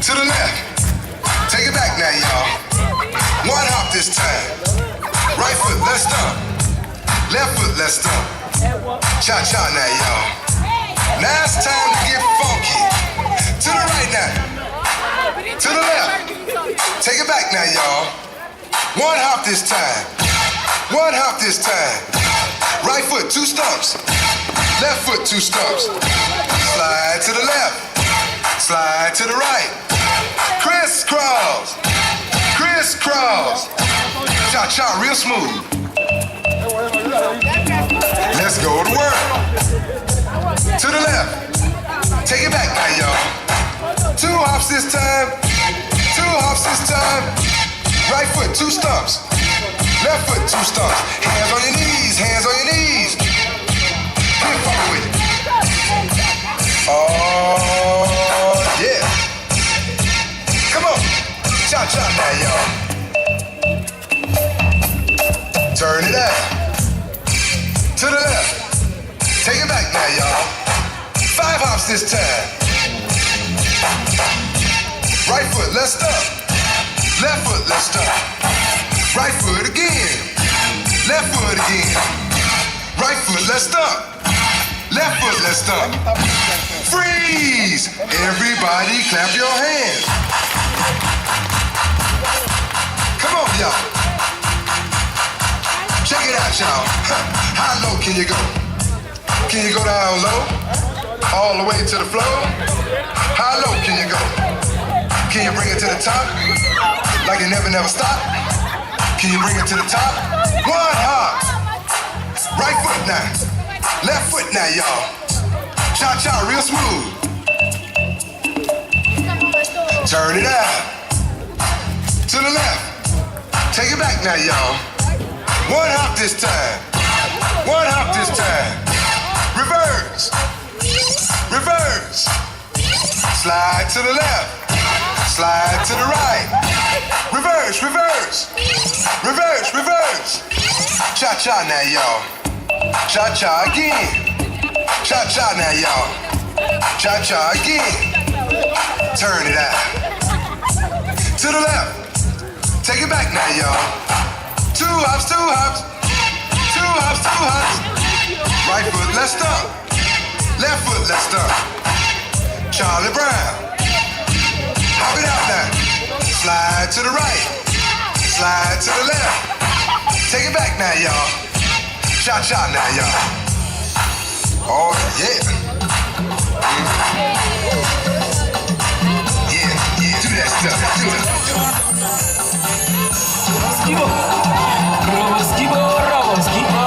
to the left. Take it back now, y'all. One hop this time. Right foot, let's stomp. Left foot, let's stomp. Cha-cha now, y'all. Now it's time to get funky. To the right now. To the left. Take it back now, y'all. One hop this time. One hop this time. Right foot, 2 stumps. Left foot, 2 stumps. Slide to the left. Slide to the right. Crisscross. Crisscross. Cha-cha real smooth. Let's go to work. To the left. Take it back now, y'all. 2 hops this time. 2 hops this time. Right foot, 2 stumps. Left foot, 2 stumps. Hands on your knees. Hands on your knees. Get funky with it. Oh, yeah. Come on. Cha-cha now, y'all. Turn it out. To the left. Take it back now, y'all. 5 hops this time. Right foot, let's stomp. Left foot, let's stomp. Right foot again. Left foot again. Right foot, let's stomp. Left foot, let's stomp. Freeze! Everybody clap your hands. Come on, y'all. Check it out, y'all. How low can you go? Can you go down low? All the way to the floor? How low can you go? Can you bring it to the top? Like it never stop? Can you bring it to the top? 1 hop. Right foot now. Left foot now, y'all. Cha-cha real smooth. Turn it out. To the left. Take it back now, y'all. 1 hop this time. 1 hop this time. Reverse. Reverse. Slide to the left. Slide to the right. Reverse, reverse. Reverse, reverse. Cha-cha now, y'all. Cha-cha again. Cha-cha now, y'all. Cha-cha again. Turn it out. To the left. Take it back now, y'all. 2 hops, 2 hops. 2 hops, 2 hops. Right foot, let's stomp. Left foot, let's stomp. Charlie Brown. Hop it out now. Slide to the right. Slide to the left. Take it back now, y'all. Cha-cha now, y'all. Oh, yeah. Yeah, yeah, do that stuff. Do it. Skibo, skibo, skibo,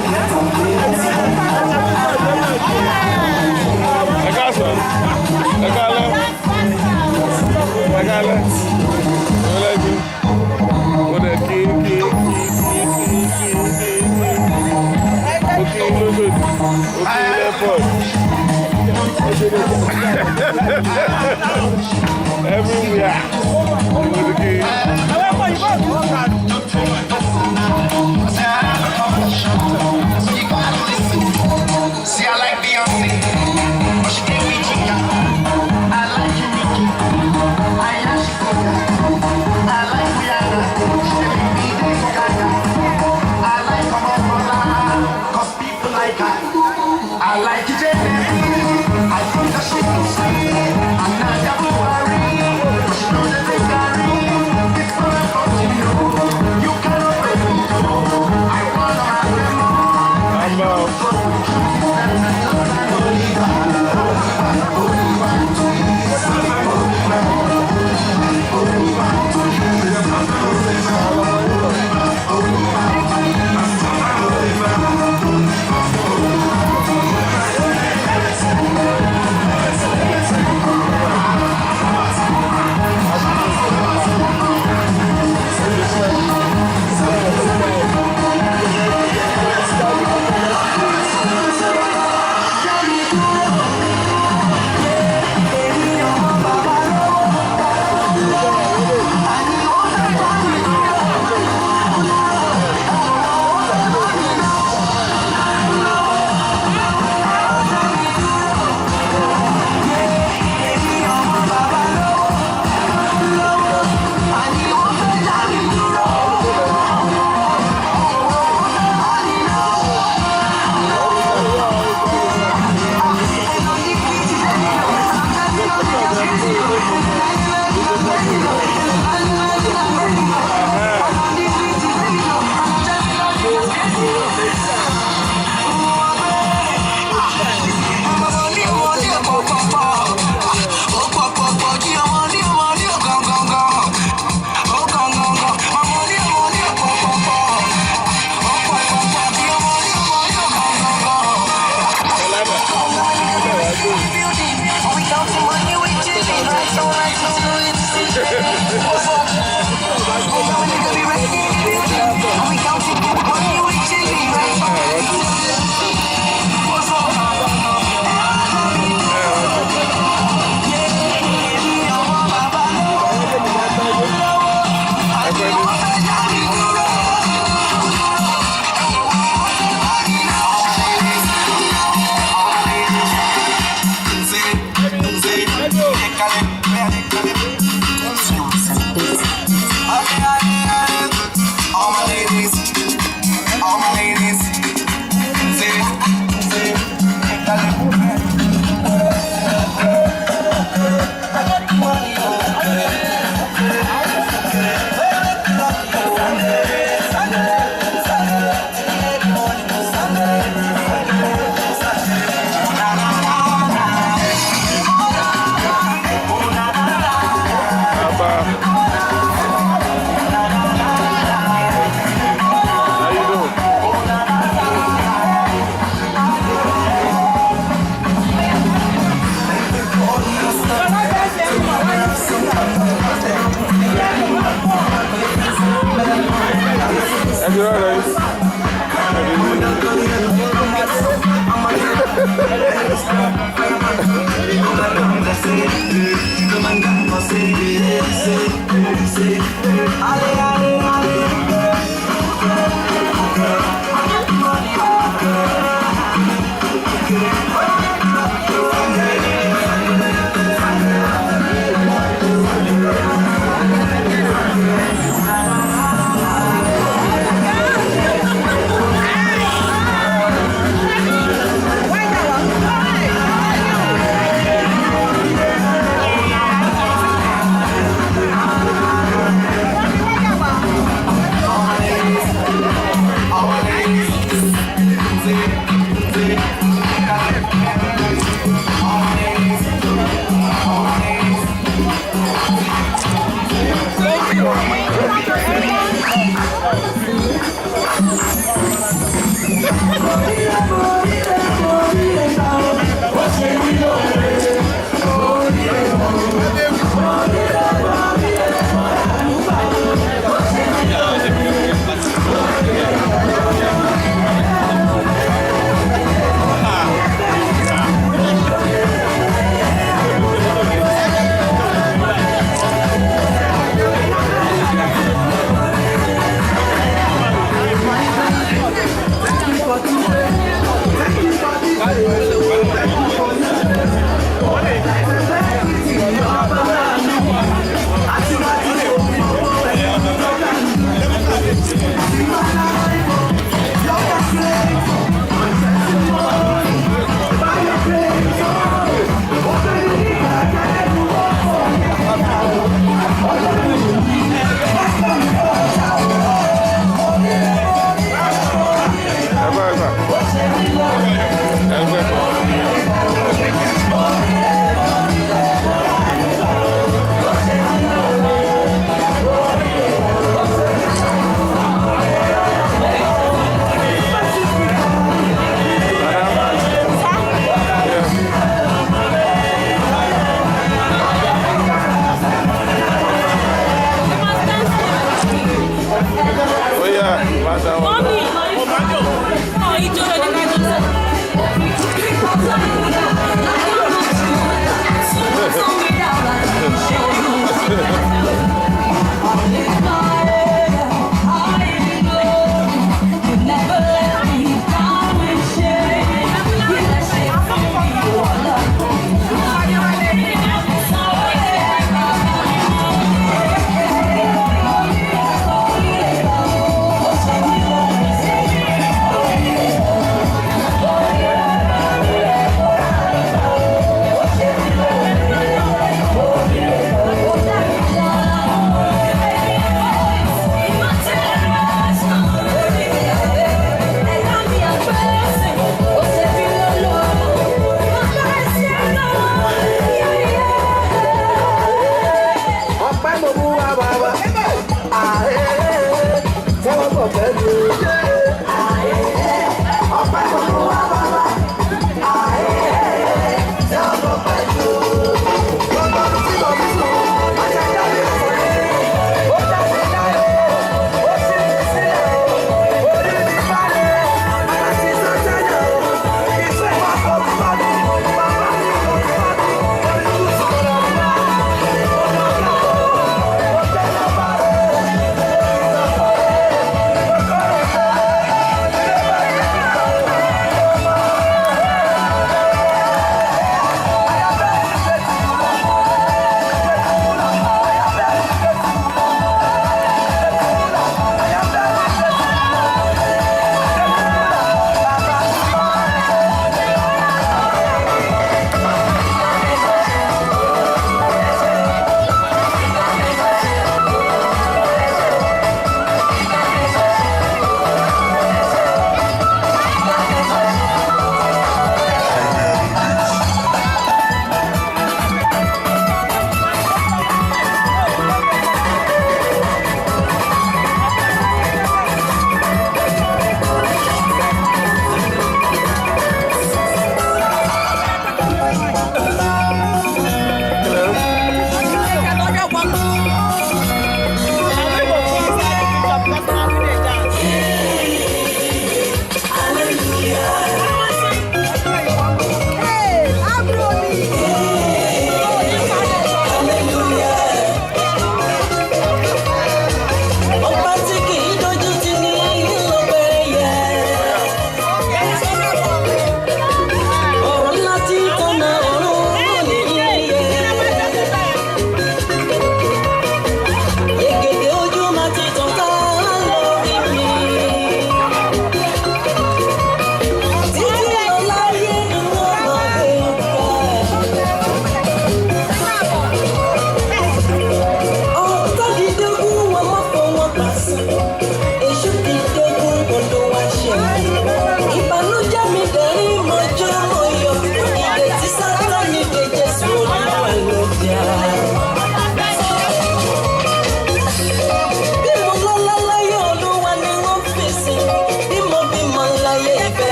I don't care. Everywhere. See, I like Beyonce, but she gave me ginger. I like Nicki, I like Chicola. I like Rihanna, she gave me Gaga. I like Kamala, cause people like her. I like J. I think that she looks sweet. I'm not double worry, but she knows that they got me. It's not about you. You cannot break me through. I wanna have them all.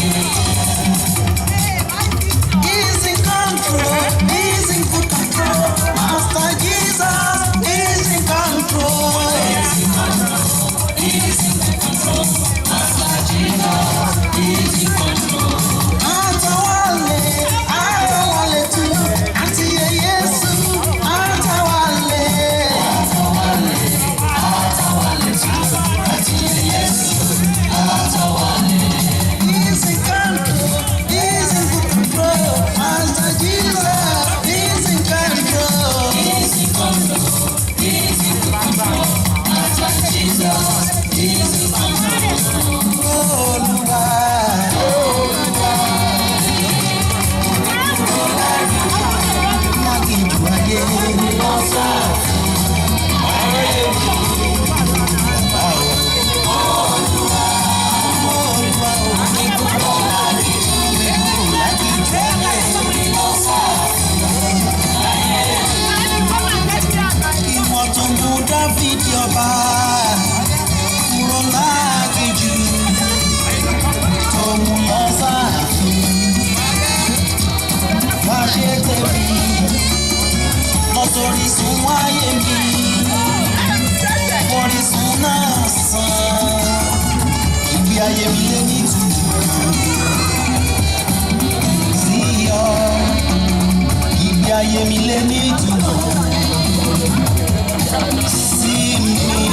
Yeah. Orísun ayé mi, orísun náà sàn, ìgbé ayé mi lé ní ìtumọ̀ sí ọ, ìgbé ayé mi lé ní ìtumọ̀ sí mi.